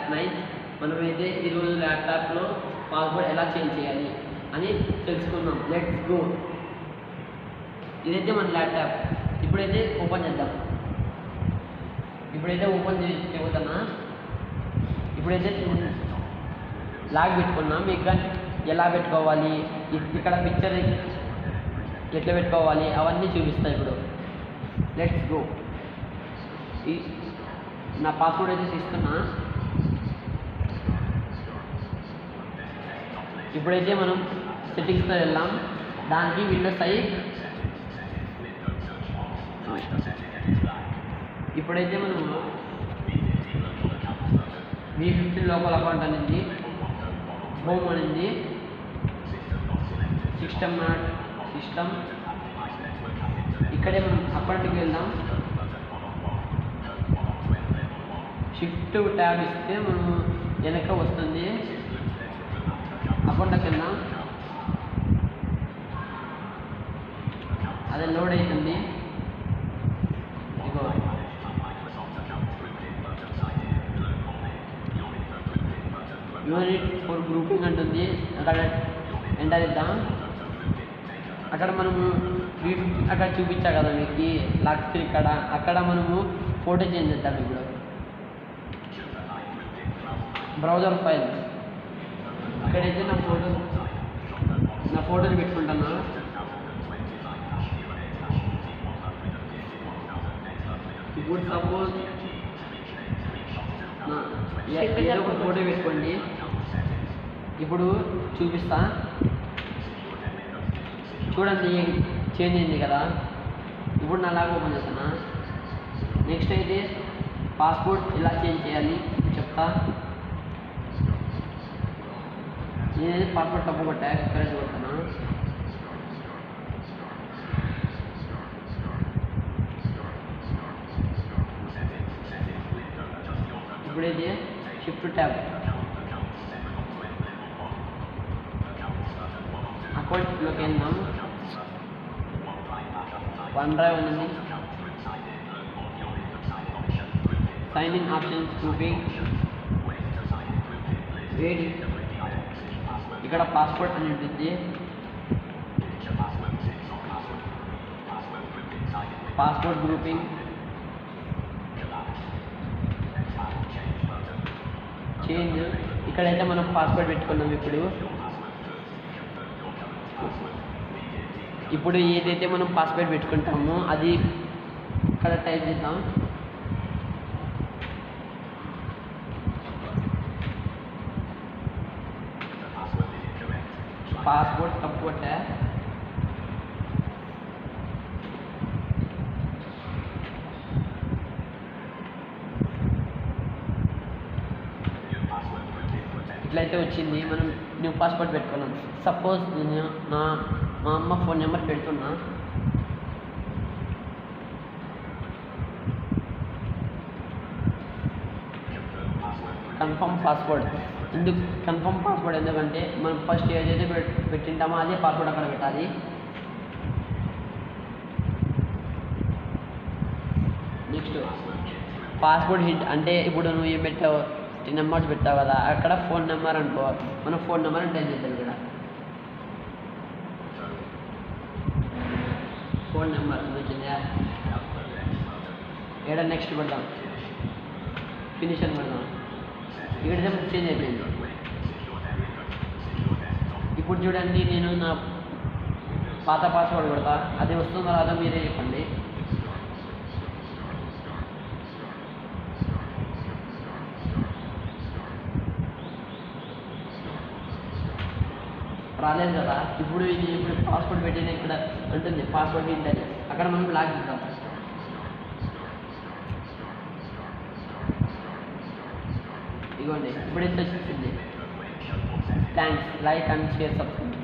Class 9 మనమైతే ఈరోజు ల్యాప్టాప్లో పాస్వర్డ్ ఎలా చేంజ్ చేయాలి అని తెలుసుకుందాం. Let's go. ఇదైతే మన ల్యాప్టాప్. ఇప్పుడైతే ఓపెన్ చేద్దాం. ఇప్పుడైతే ఓపెన్ చేయబోతున్నా. ఇప్పుడైతే లాగ్ పెట్టుకున్నా. మీకు కానీ ఎలా పెట్టుకోవాలి, ఇక్కడ పిక్చర్ ఎట్లా పెట్టుకోవాలి అవన్నీ చూపిస్తాయి. ఇప్పుడు లెట్స్ గో. నా పాస్వర్డ్ అయితే తీసుకున్నా. ఇప్పుడైతే మనం సెట్టింగ్స్లో వెళ్దాం. దానికి విండోస్ అయ్యి ఇప్పుడైతే మనము V15 లోకల్ అకౌంట్ అనేది హోమ్ అనేది సిస్టమ్ ఇక్కడే మనం అకౌంట్కి వెళ్దాం. షిఫ్ట్ ట్యాబ్ ఇస్తే మనం వెనక వస్తుంది. అకౌంట్కి వెళ్దాం. అది లోడ్ అవుతుంది. ఇగో యూనిట్ ఫర్ గ్రూపింగ్ అంటుంది. అక్కడ ఎంటర్ ఇద్దాం. అక్కడ మనము అక్కడ చూపించా కదా మీకు లాక్ స్క్రీన్ అక్కడ మనము ఫోటో చేంజ్ చేద్దాం. ఇప్పుడు బ్రౌజర్ ఫైల్ ఇక్కడైతే నా ఫోటోని పెట్టుకుంటాను. ఇప్పుడు సపోజ్ ఏదో ఒక ఫోటో పెట్టుకోండి. ఇప్పుడు చూపిస్తా చూడండి, చేంజ్ అయింది కదా. ఇప్పుడు నా లాగా ఓపెన్ చేస్తాను. నెక్స్ట్ అయితే పాస్పోర్ట్ ఎలా చేంజ్ చేయాలి చెప్తా. నేనైతే పాస్పోర్ట్ తప్పు కొట్టా, కరెక్ట్ కొట్టాను. ఇప్పుడైతే షిఫ్ట్ ట్యాబ్ అకౌంట్లోకి వెళ్దాం. వన్ డ్రైవ్ ఉంది. సైన్ ఇన్ ఆప్షన్స్ గ్రూపింగ్ వేడి ఇక్కడ పాస్పోర్ట్ అని ఉంటుంది. Passport grouping change. ఇక్కడైతే మనం పాస్పోర్ట్ పెట్టుకున్నాం. ఇప్పుడు ఏదైతే మనం పాస్వర్డ్ పెట్టుకుంటామో అది ఇక్కడ టైప్ చేద్దాం. పాస్వర్డ్ తప్పు కొట్టా. ఇట్లయితే వచ్చింది. మనం న్యూ పాస్వర్డ్ పెట్టుకున్నాం. సపోజ్ నేను మా అమ్మ ఫోన్ నెంబర్ పెడుతున్నా. కన్ఫర్మ్ పాస్వర్డ్ ఎందుకంటే మనం ఫస్ట్ ఏదైతే పెట్టింటామో అదే పాస్వర్డ్ అక్కడ పెట్టాలి. నెక్స్ట్ పాస్వర్డ్ హింట్ అంటే ఇప్పుడు నువ్వు ఏం పెట్టావు, నెంబర్స్ పెట్టావు కదా, అక్కడ ఫోన్ నెంబర్ అనుకో, మనం ఫోన్ నెంబర్ టైప్ చేద్దాం. ఇక్కడ ఫోన్ నెంబర్ వచ్చిందా, ఇక్కడ నెక్స్ట్ పెడదాం, ఫినిష్ అని పెడదాం. ఇక్కడ చేంజ్ అయిపోయింది. ఇప్పుడు చూడండి, నేను నా పాత పాస్వర్డ్ కొడతా, అది వస్తుందో రాదో మీరే చెప్పండి. రాలేదు కదా. ఇప్పుడు పాస్వర్డ్ పెట్టిన ఇక్కడ ఉంటుంది పాస్వర్డ్ ఏంటని, అక్కడ మనం లాగ్ ఇద్దాం. ఇదిగోండి ఇప్పుడు ఎంత వచ్చింది. Thanks, like and share, subscribe.